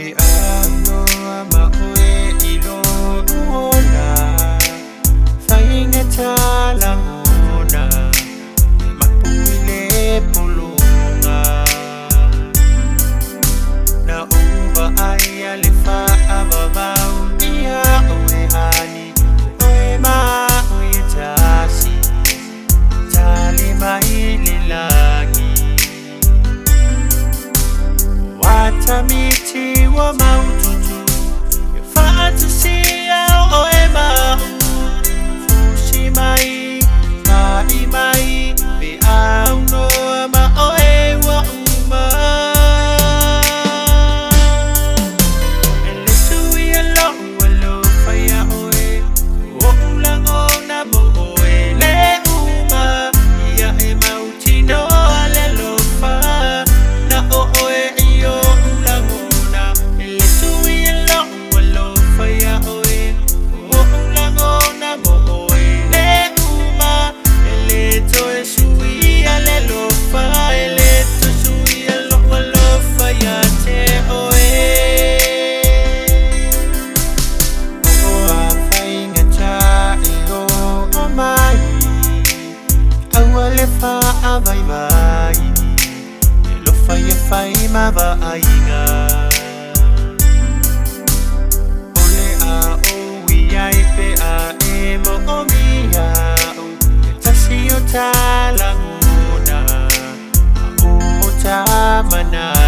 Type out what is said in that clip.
be ano maue ilo una fainga talang una mapuile pulunga na uba ay alifa ababau iya uwe hani uwe ma uwe tasi tali maililagi watamiti wa maututu yafatisia oema fushimai mai be auno ma oewa uma elisui alo walo faya oe ulango na mo oe le uma ya e mautino ale lofa na oe iyo ulango na elisui alo walo faya oe ulango na mo oe le uma eleto esui ale lofa eleto sui alo walo faya te oe fa avai vai lo fai ma va ainga ole a o wi ai pe a e mo o mi a o tasio talanguna o ta mana